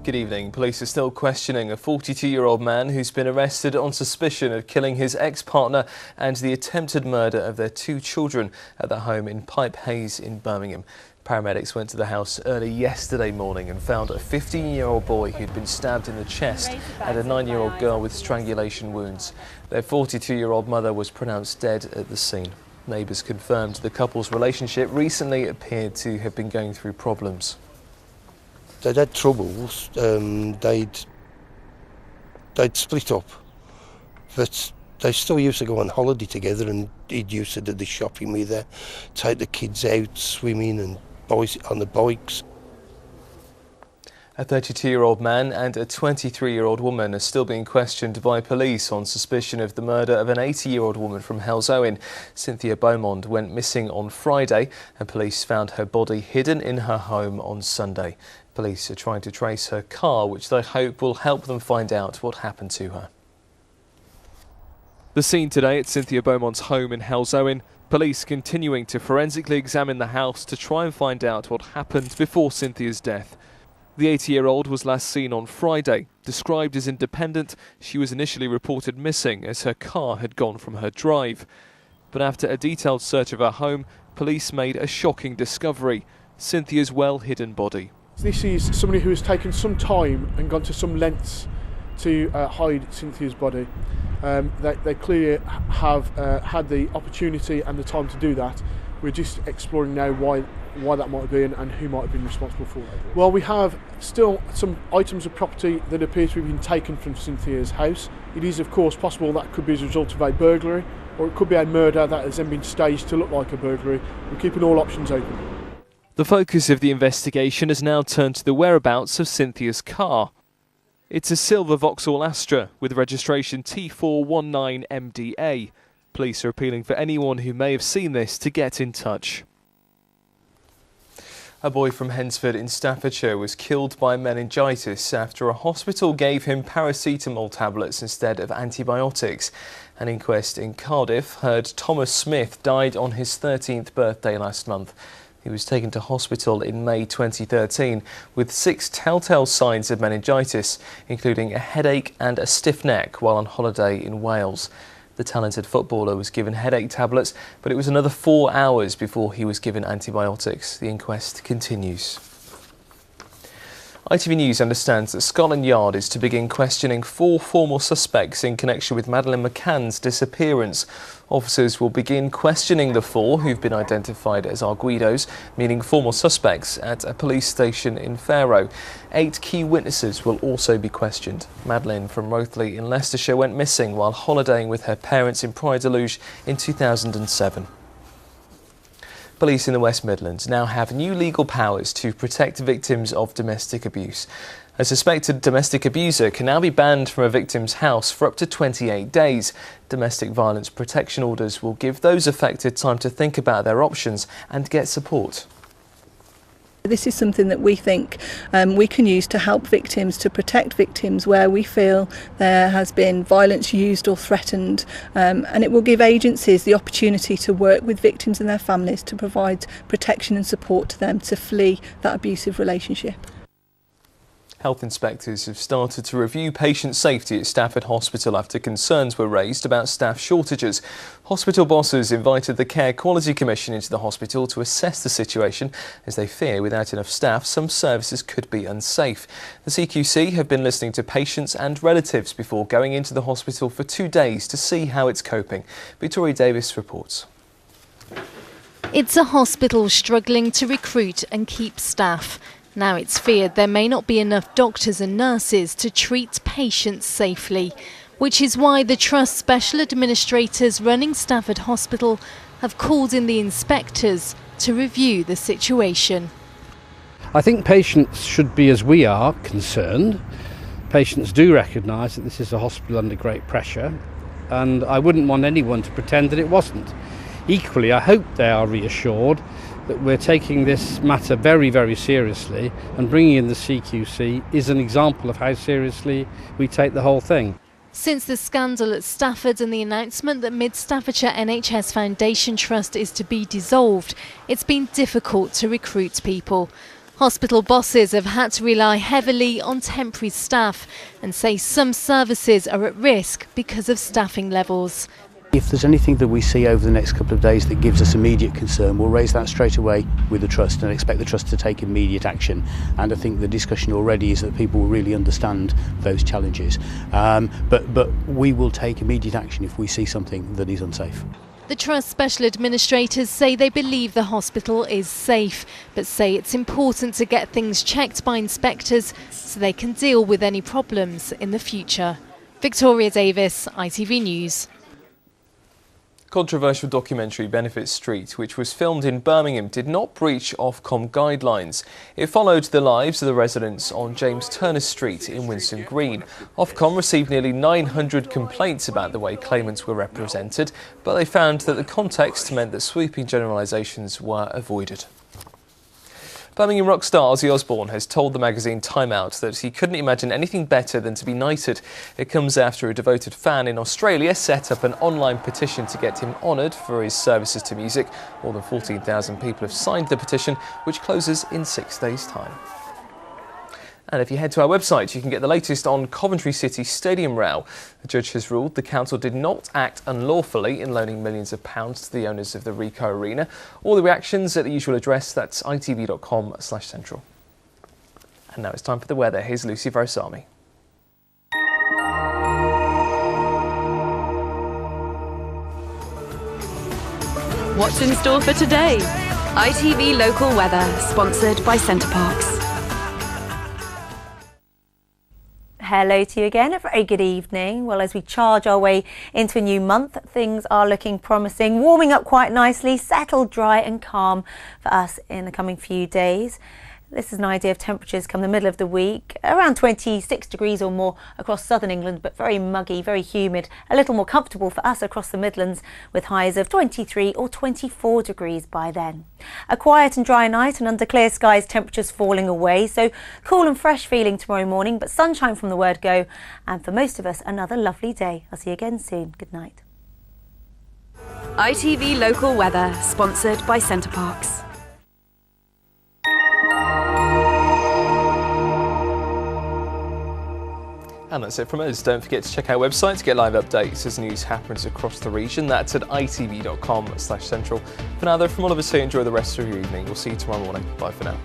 Good evening. Police are still questioning a 42-year-old man who's been arrested on suspicion of killing his ex-partner and the attempted murder of their 2 children at their home in Pipe Hayes in Birmingham. Paramedics went to the house early yesterday morning and found a 15-year-old boy who'd been stabbed in the chest and a 9-year-old girl with strangulation wounds. Their 42-year-old mother was pronounced dead at the scene. Neighbours confirmed the couple's relationship recently appeared to have been going through problems. They'd had troubles, they'd split up, but they still used to go on holiday together, and he'd used to do the shopping with her, take the kids out swimming and boys on the bikes. A 32-year-old man and a 23-year-old woman are still being questioned by police on suspicion of the murder of an 80-year-old woman from Halesowen. Cynthia Beaumont went missing on Friday and police found her body hidden in her home on Sunday. Police are trying to trace her car, which they hope will help them find out what happened to her. The scene today at Cynthia Beaumont's home in Halesowen. Police continuing to forensically examine the house to try and find out what happened before Cynthia's death. The 80-year-old was last seen on Friday. Described as independent, she was initially reported missing as her car had gone from her drive. But after a detailed search of her home, police made a shocking discovery: Cynthia's well-hidden body. This is somebody who has taken some time and gone to some lengths to hide Cynthia's body. They clearly have had the opportunity and the time to do that. We're just exploring now why that might have been and who might have been responsible for it. Well, we have still some items of property that appear to have been taken from Cynthia's house. It is of course possible that could be as a result of a burglary, or it could be a murder that has then been staged to look like a burglary. We're keeping all options open. The focus of the investigation has now turned to the whereabouts of Cynthia's car. It's a silver Vauxhall Astra with registration T419MDA. Police are appealing for anyone who may have seen this to get in touch. A boy from Hensford in Staffordshire was killed by meningitis after a hospital gave him paracetamol tablets instead of antibiotics. An inquest in Cardiff heard Thomas Smith died on his 13th birthday last month. He was taken to hospital in May 2013 with 6 telltale signs of meningitis, including a headache and a stiff neck while on holiday in Wales. The talented footballer was given headache tablets, but it was another 4 hours before he was given antibiotics. The inquest continues. ITV News understands that Scotland Yard is to begin questioning 4 formal suspects in connection with Madeleine McCann's disappearance. Officers will begin questioning the 4 who've been identified as arguidos, meaning formal suspects, at a police station in Faroe. 8 key witnesses will also be questioned. Madeleine from Rothley in Leicestershire went missing while holidaying with her parents in Prideluge in 2007. Police in the West Midlands now have new legal powers to protect victims of domestic abuse. A suspected domestic abuser can now be banned from a victim's house for up to 28 days. Domestic violence protection orders will give those affected time to think about their options and get support. This is something that we think we can use to help victims, to protect victims where we feel there has been violence used or threatened, and it will give agencies the opportunity to work with victims and their families to provide protection and support to them to flee that abusive relationship. Health inspectors have started to review patient safety at Stafford Hospital after concerns were raised about staff shortages. Hospital bosses invited the Care Quality Commission into the hospital to assess the situation, as they fear without enough staff some services could be unsafe. The CQC have been listening to patients and relatives before going into the hospital for 2 days to see how it's coping. Victoria Davis reports. It's a hospital struggling to recruit and keep staff. Now it's feared there may not be enough doctors and nurses to treat patients safely, which is why the Trust's special administrators running Stafford Hospital have called in the inspectors to review the situation. I think patients should be, as we are, concerned. Patients do recognise that this is a hospital under great pressure, and I wouldn't want anyone to pretend that it wasn't. Equally, I hope they are reassured that we're taking this matter very, very seriously, and bringing in the CQC is an example of how seriously we take the whole thing. Since the scandal at Stafford and the announcement that Mid Staffordshire NHS Foundation Trust is to be dissolved, it's been difficult to recruit people. Hospital bosses have had to rely heavily on temporary staff and say some services are at risk because of staffing levels. If there's anything that we see over the next couple of days that gives us immediate concern, we'll raise that straight away with the Trust and expect the Trust to take immediate action. And I think the discussion already is that people will really understand those challenges. But we will take immediate action if we see something that is unsafe. The Trust special administrators say they believe the hospital is safe, but say it's important to get things checked by inspectors so they can deal with any problems in the future. Victoria Davis, ITV News. Controversial documentary Benefit Street, which was filmed in Birmingham, did not breach Ofcom guidelines. It followed the lives of the residents on James Turner Street in Winston Green. Ofcom received nearly 900 complaints about the way claimants were represented, but they found that the context meant that sweeping generalisations were avoided. Birmingham rock star Ozzy Osbourne has told the magazine Time Out that he couldn't imagine anything better than to be knighted. It comes after a devoted fan in Australia set up an online petition to get him honoured for his services to music. More than 14,000 people have signed the petition, which closes in 6 days' time. And if you head to our website, you can get the latest on Coventry City stadium row. The judge has ruled the council did not act unlawfully in loaning millions of pounds to the owners of the Ricoh Arena. All the reactions at the usual address, that's itv.com/central. And now it's time for the weather. Here's Lucy Varasamy. What's in store for today? ITV Local Weather, sponsored by CenterParcs. Hello to you again, a very good evening. Well, as we charge our way into a new month, things are looking promising, warming up quite nicely, settled, dry and calm for us in the coming few days. This is an idea of temperatures come the middle of the week, around 26 degrees or more across southern England, but very muggy, very humid, a little more comfortable for us across the Midlands with highs of 23 or 24 degrees by then. A quiet and dry night and under clear skies, temperatures falling away, so cool and fresh feeling tomorrow morning, but sunshine from the word go, and for most of us, another lovely day. I'll see you again soon. Good night. ITV Local Weather, sponsored by CenterParcs. And that's it from us. Don't forget to check our website to get live updates as news happens across the region. That's at itv.com/central. For now though, from all of us here, enjoy the rest of your evening. We'll see you tomorrow morning. Bye for now.